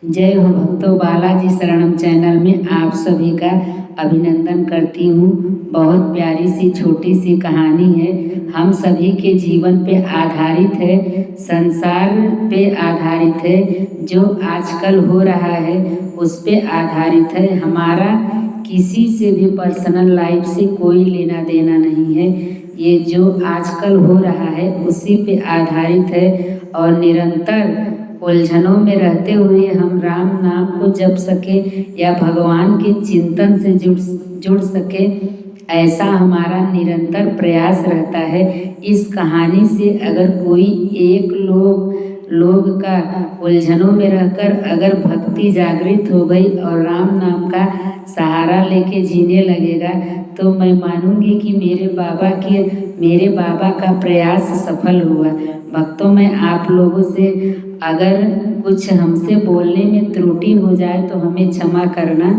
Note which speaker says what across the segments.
Speaker 1: जय हो भक्तों, बालाजी शरणम चैनल में आप सभी का अभिनंदन करती हूँ। बहुत प्यारी सी छोटी सी कहानी है, हम सभी के जीवन पे आधारित है, संसार पे आधारित है। जो आजकल हो रहा है उस पे आधारित है। हमारा किसी से भी पर्सनल लाइफ से कोई लेना देना नहीं है। ये जो आजकल हो रहा है उसी पे आधारित है और निरंतर उलझनों में रहते हुए हम राम नाम को जप सके या भगवान के चिंतन से जुड़ सके, ऐसा हमारा निरंतर प्रयास रहता है। इस कहानी से अगर कोई एक लोग का उलझनों में रहकर अगर भक्ति जागृत हो गई और राम नाम का सहारा लेके जीने लगेगा तो मैं मानूंगी कि मेरे बाबा का प्रयास सफल हुआ। भक्तों, मैं आप लोगों से अगर कुछ हमसे बोलने में त्रुटि हो जाए तो हमें क्षमा करना,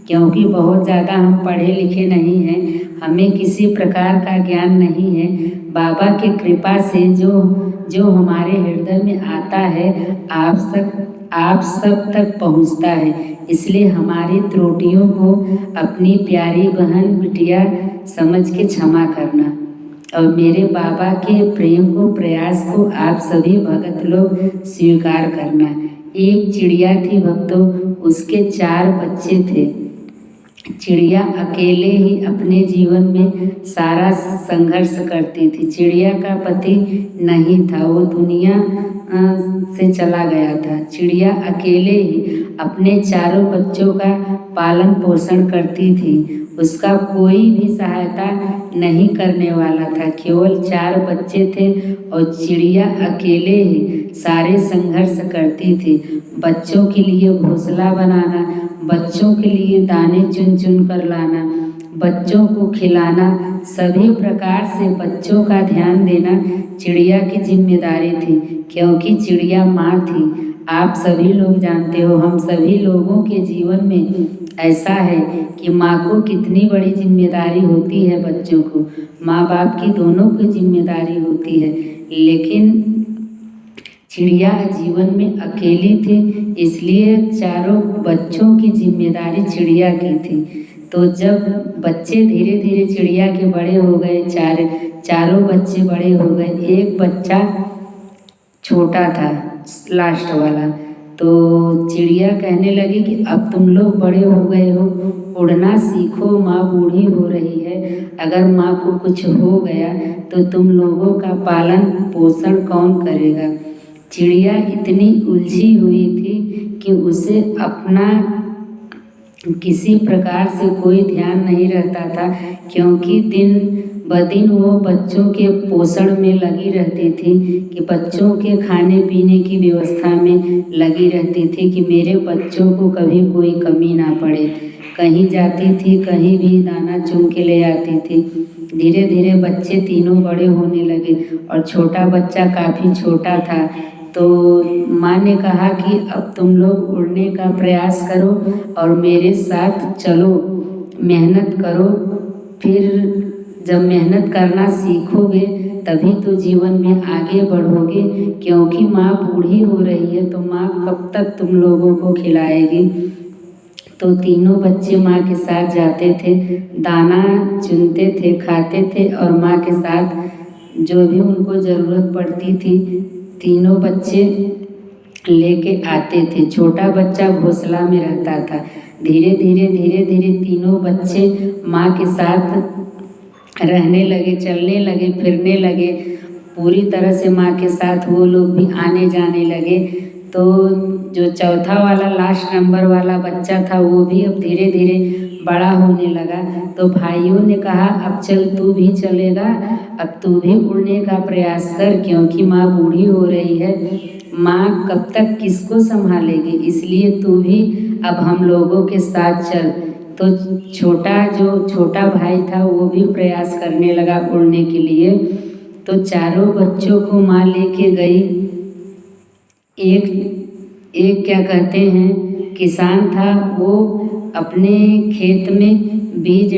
Speaker 1: क्योंकि बहुत ज़्यादा हम पढ़े लिखे नहीं हैं, हमें किसी प्रकार का ज्ञान नहीं है। बाबा की कृपा से जो हमारे हृदय में आता है आप सब तक पहुंचता है। इसलिए हमारी त्रुटियों को अपनी प्यारी बहन बिटिया समझ के क्षमा करना और मेरे बाबा के प्रेम को प्रयास को आप सभी भगत लोग स्वीकार करना। एक चिड़िया थी भक्तों, उसके 4 बच्चे थे। चिड़िया अकेले ही अपने जीवन में सारा संघर्ष करती थी। चिड़िया का पति नहीं था, वो दुनिया से चला गया था। चिड़िया अकेले ही अपने 4 बच्चों का पालन पोषण करती थी। उसका कोई भी सहायता नहीं करने वाला था। केवल 4 बच्चे थे और चिड़िया अकेले ही सारे संघर्ष करती थी। बच्चों के लिए घोंसला बनाना, बच्चों के लिए दाने चुन चुन कर लाना, बच्चों को खिलाना, सभी प्रकार से बच्चों का ध्यान देना चिड़िया की जिम्मेदारी थी, क्योंकि चिड़िया माँ थी। आप सभी लोग जानते हो, हम सभी लोगों के जीवन में ऐसा है कि माँ को कितनी बड़ी जिम्मेदारी होती है। बच्चों को माँ बाप की दोनों की जिम्मेदारी होती है, लेकिन चिड़िया जीवन में अकेली थी, इसलिए 4 बच्चों की जिम्मेदारी चिड़िया की थी। तो जब बच्चे धीरे धीरे चिड़िया के बड़े हो गए, चारों बच्चे बड़े हो गए, एक बच्चा छोटा था, लास्ट वाला। तो चिड़िया कहने लगी कि अब तुम लोग बड़े हो गए हो, उड़ना सीखो, माँ बूढ़ी हो रही है, अगर माँ को कुछ हो गया तो तुम लोगों का पालन पोषण कौन करेगा। चिड़िया इतनी उलझी हुई थी कि उसे अपना किसी प्रकार से कोई ध्यान नहीं रहता था, क्योंकि दिन ब दिन वो बच्चों के पोषण में लगी रहती थी, कि बच्चों के खाने पीने की व्यवस्था में लगी रहती थी कि मेरे बच्चों को कभी कोई कमी ना पड़े। कहीं जाती थी, कहीं भी दाना चुन के ले आती थी। धीरे धीरे बच्चे तीनों बड़े होने लगे और छोटा बच्चा काफ़ी छोटा था। तो माँ ने कहा कि अब तुम लोग उड़ने का प्रयास करो और मेरे साथ चलो, मेहनत करो। फिर जब मेहनत करना सीखोगे तभी तो जीवन में आगे बढ़ोगे, क्योंकि माँ बूढ़ी हो रही है तो माँ कब तक तुम लोगों को खिलाएगी। तो तीनों बच्चे माँ के साथ जाते थे, दाना चुनते थे, खाते थे और माँ के साथ जो भी उनको ज़रूरत पड़ती थी तीनों बच्चे लेके आते थे। छोटा बच्चा घोंसला में रहता था। धीरे धीरे तीनों बच्चे माँ के साथ रहने लगे, चलने लगे, फिरने लगे, पूरी तरह से माँ के साथ वो लोग भी आने जाने लगे। तो जो चौथा वाला लास्ट नंबर वाला बच्चा था वो भी अब धीरे धीरे बड़ा होने लगा। तो भाइयों ने कहा अब चल तू भी चलेगा, अब तू भी उड़ने का प्रयास कर, क्योंकि माँ बूढ़ी हो रही है, माँ कब तक किसको संभालेगी, इसलिए तू भी अब हम लोगों के साथ चल। तो छोटा भाई था वो भी प्रयास करने लगा उड़ने के लिए। तो चारों बच्चों को माँ लेके गई। एक क्या कहते हैं किसान था, वो अपने खेत में बीज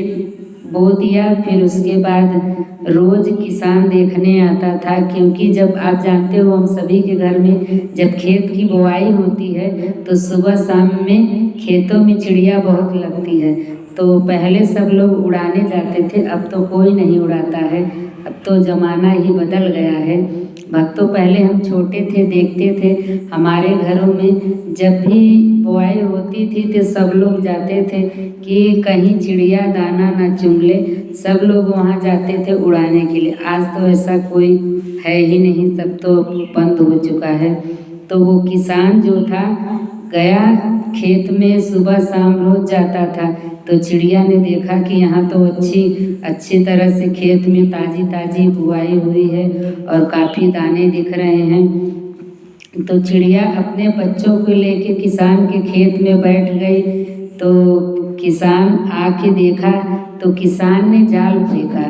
Speaker 1: बो दिया। फिर उसके बाद रोज़ किसान देखने आता था, क्योंकि जब आप जानते हो हम सभी के घर में जब खेत की बुआई होती है तो सुबह शाम में खेतों में चिड़िया बहुत लगती है। तो पहले सब लोग उड़ाने जाते थे, अब तो कोई नहीं उड़ाता है, अब तो ज़माना ही बदल गया है। भक्तों, पहले हम छोटे थे देखते थे हमारे घरों में जब भी बुआई होती थी तो सब लोग जाते थे कि कहीं चिड़िया दाना ना चुग ले, सब लोग वहाँ जाते थे उड़ाने के लिए। आज तो ऐसा कोई है ही नहीं, सब तो बंद हो चुका है। तो वो किसान जो था गया खेत में, सुबह शाम रोज जाता था। तो चिड़िया ने देखा कि यहाँ तो अच्छी तरह से खेत में ताज़ी ताज़ी बुआई हुई है और काफ़ी दाने दिख रहे हैं। तो चिड़िया अपने बच्चों को लेके किसान के खेत में बैठ गई। तो किसान आके देखा तो किसान ने जाल फेंका,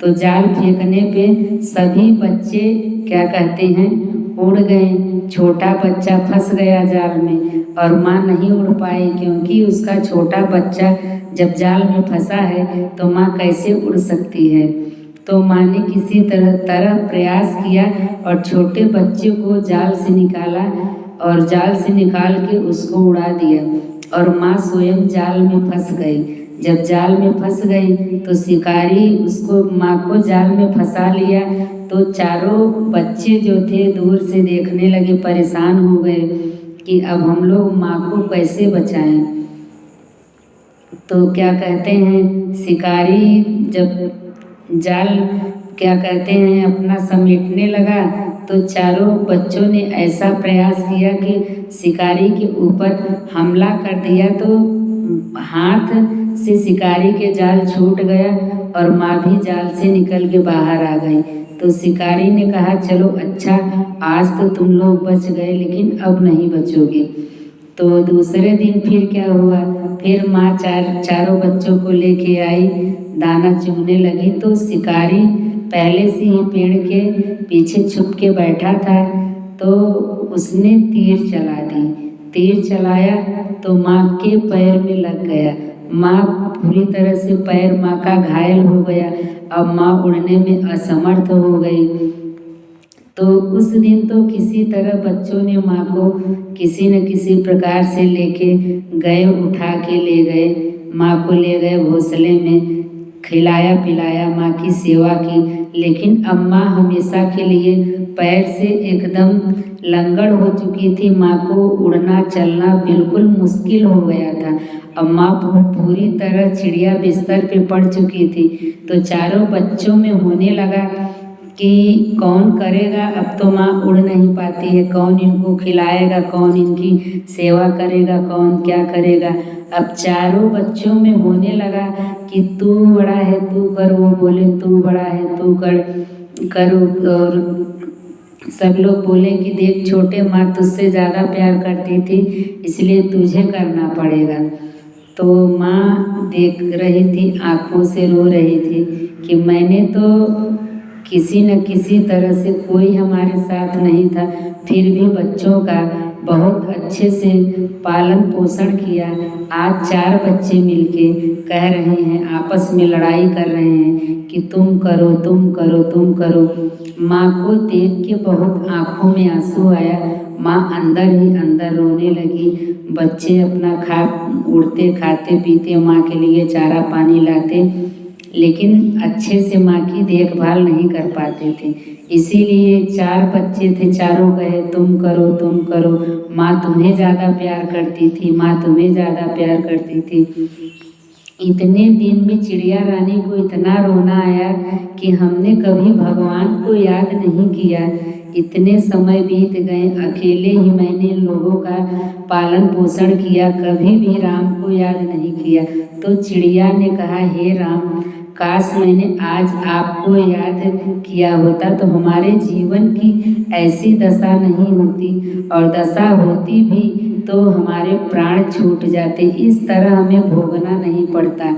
Speaker 1: तो जाल फेंकने पे सभी बच्चे क्या कहते हैं उड़ गए। छोटा बच्चा फंस गया जाल में और माँ नहीं उड़ पाई, क्योंकि उसका छोटा बच्चा जब जाल में फंसा है तो माँ कैसे उड़ सकती है। तो माँ ने किसी तरह प्रयास किया और छोटे बच्चे को जाल से निकाला और जाल से निकाल के उसको उड़ा दिया और माँ स्वयं जाल में फंस गई। जब जाल में फंस गई तो शिकारी उसको माँ को जाल में फंसा लिया। तो चारों बच्चे जो थे दूर से देखने लगे, परेशान हो गए कि अब हम लोग माँ को कैसे बचाएं। तो क्या कहते हैं शिकारी जब जाल क्या कहते हैं अपना समेटने लगा तो चारों बच्चों ने ऐसा प्रयास किया कि शिकारी के ऊपर हमला कर दिया। तो हाथ से शिकारी के जाल छूट गया और माँ भी जाल से निकल के बाहर आ गई। तो शिकारी ने कहा चलो अच्छा, आज तो तुम लोग बच गए लेकिन अब नहीं बचोगे। तो दूसरे दिन फिर क्या हुआ, फिर माँ चारों बच्चों को लेके आई, दाना चुगने लगी। तो शिकारी पहले से ही पेड़ के पीछे छुप के बैठा था, तो उसने तीर चला दी। तीर चलाया तो माँ के पैर में लग गया। माँ पूरी तरह से पैर माँ का घायल हो गया। अब माँ उड़ने में असमर्थ हो गई। तो उस दिन तो किसी तरह बच्चों ने माँ को किसी न किसी प्रकार से लेके गए, उठा के ले गए, माँ को ले गए घोंसले में, खिलाया पिलाया, माँ की सेवा की। लेकिन अब माँ हमेशा के लिए पैर से एकदम लंगड़ हो चुकी थी, माँ को उड़ना चलना बिल्कुल मुश्किल हो गया था। अब माँ पूरी तरह चिड़िया बिस्तर पे पड़ चुकी थी। तो चारों बच्चों में होने लगा कि कौन करेगा, अब तो माँ उड़ नहीं पाती है, कौन इनको खिलाएगा, कौन इनकी सेवा करेगा, कौन क्या करेगा। अब चारों बच्चों में होने लगा कि तू बड़ा है तू कर, वो बोले तू बड़ा है तू कर। और सब लोग बोले कि देख छोटे, माँ तुझसे ज़्यादा प्यार करती थी इसलिए तुझे करना पड़ेगा। तो माँ देख रही थी, आँखों से रो रही थी कि मैंने तो किसी न किसी तरह से, कोई हमारे साथ नहीं था, फिर भी बच्चों का बहुत अच्छे से पालन पोषण किया। आज 4 बच्चे मिलके कह रहे हैं, आपस में लड़ाई कर रहे हैं कि तुम करो तुम करो तुम करो। माँ को देख के बहुत आँखों में आंसू आया। माँ अंदर ही अंदर रोने लगी। बच्चे अपना उड़ते खाते पीते माँ के लिए चारा पानी लाते, लेकिन अच्छे से माँ की देखभाल नहीं कर पाते थे। इसीलिए 4 बच्चे थे, चारों कहे तुम करो, माँ तुम्हें ज़्यादा प्यार करती थी, माँ तुम्हें ज़्यादा प्यार करती थी। इतने दिन में चिड़िया रानी को इतना रोना आया कि हमने कभी भगवान को याद नहीं किया। इतने समय बीत गए, अकेले ही मैंने लोगों का पालन पोषण किया, कभी भी राम को याद नहीं किया। तो चिड़िया ने कहा, हे राम, काश मैंने आज आपको याद किया होता तो हमारे जीवन की ऐसी दशा नहीं होती, और दशा होती भी तो हमारे प्राण छूट जाते। इस तरह हमें भोगना नहीं पड़ता।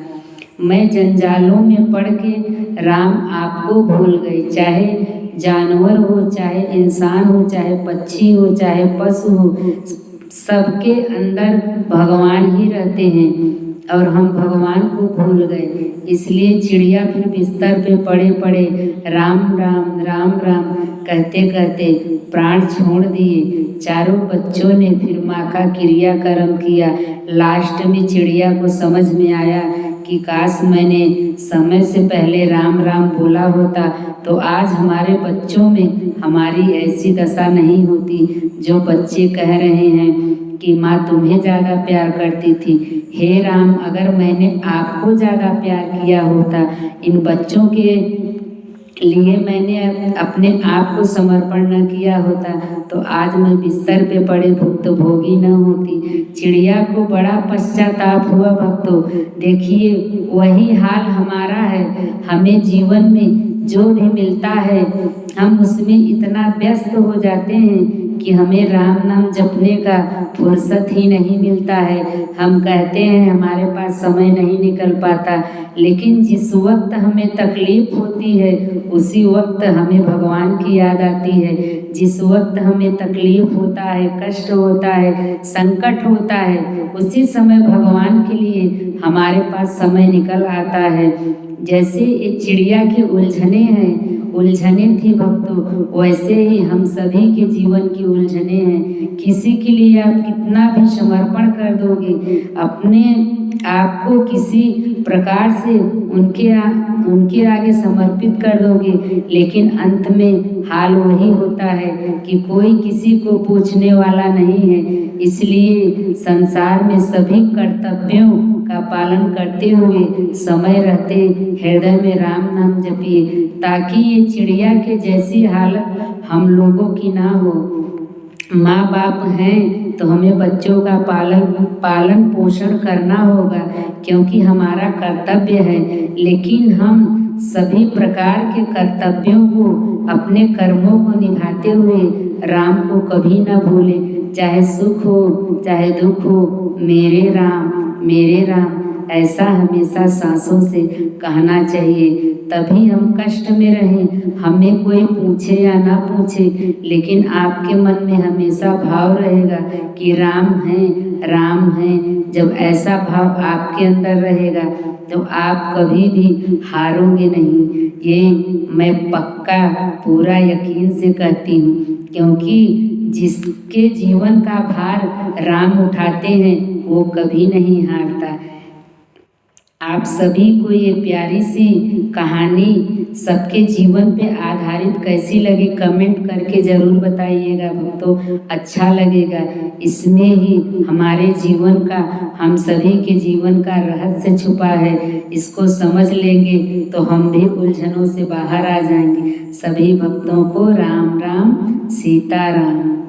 Speaker 1: मैं जंजालों में पड़ के राम आपको भूल गई। चाहे जानवर हो, चाहे इंसान हो, चाहे पक्षी हो, चाहे पशु हो, सबके अंदर भगवान ही रहते हैं। और हम भगवान को भूल गए। इसलिए चिड़िया फिर बिस्तर पे पड़े पड़े राम राम राम राम कहते कहते प्राण छोड़ दिए। चारों बच्चों ने फिर माँ का क्रियाकर्म किया। लास्ट में चिड़िया को समझ में आया कि काश मैंने समय से पहले राम राम बोला होता तो आज हमारे बच्चों में हमारी ऐसी दशा नहीं होती। जो बच्चे कह रहे हैं कि माँ तुम्हें ज़्यादा प्यार करती थी, हे राम अगर मैंने आपको ज़्यादा प्यार किया होता, इन बच्चों के लिए मैंने अपने आप को समर्पण न किया होता तो आज मैं बिस्तर पे पड़े भुक्तभोगी न होती। चिड़िया को बड़ा पश्चाताप हुआ। भक्तों देखिए वही हाल हमारा है। हमें जीवन में जो भी मिलता है हम उसमें इतना व्यस्त हो जाते हैं कि हमें राम नाम जपने का फुर्सत ही नहीं मिलता है। हम कहते हैं हमारे पास समय नहीं निकल पाता, लेकिन जिस वक्त हमें तकलीफ होती है उसी वक्त हमें भगवान की याद आती है। जिस वक्त हमें तकलीफ होता है, कष्ट होता है, संकट होता है, उसी समय भगवान के लिए हमारे पास समय निकल आता है। जैसे ये चिड़िया की उलझने थी भक्तों, वैसे ही हम सभी के जीवन की उलझने हैं। किसी के लिए आप कितना भी समर्पण कर दोगे, अपने आप को किसी प्रकार से उनके आगे समर्पित कर दोगे, लेकिन अंत में हाल वही होता है कि कोई किसी को पूछने वाला नहीं है। इसलिए संसार में सभी कर्तव्यों का पालन करते हुए समय रहते हृदय में राम नाम जपिए, ताकि ये चिड़िया के जैसी हालत हम लोगों की ना हो। माँ बाप हैं तो हमें बच्चों का पालन पोषण करना होगा, क्योंकि हमारा कर्तव्य है। लेकिन हम सभी प्रकार के कर्तव्यों को, अपने कर्मों को निभाते हुए राम को कभी न भूलें। चाहे सुख हो चाहे दुख हो, मेरे राम ऐसा हमेशा सांसों से कहना चाहिए। तभी हम कष्ट में रहें, हमें कोई पूछे या ना पूछे, लेकिन आपके मन में हमेशा भाव रहेगा कि राम है। जब ऐसा भाव आपके अंदर रहेगा तो आप कभी भी हारोगे नहीं। ये मैं पक्का पूरा यकीन से कहती हूँ, क्योंकि जिसके जीवन का भार राम उठाते हैं वो कभी नहीं हारता। आप सभी को ये प्यारी सी कहानी सबके जीवन पे आधारित कैसी लगी कमेंट करके ज़रूर बताइएगा भक्तों। अच्छा लगेगा, इसमें ही हमारे जीवन का, हम सभी के जीवन का रहस्य छुपा है। इसको समझ लेंगे तो हम भी उलझनों से बाहर आ जाएंगे। सभी भक्तों को राम राम सीता राम।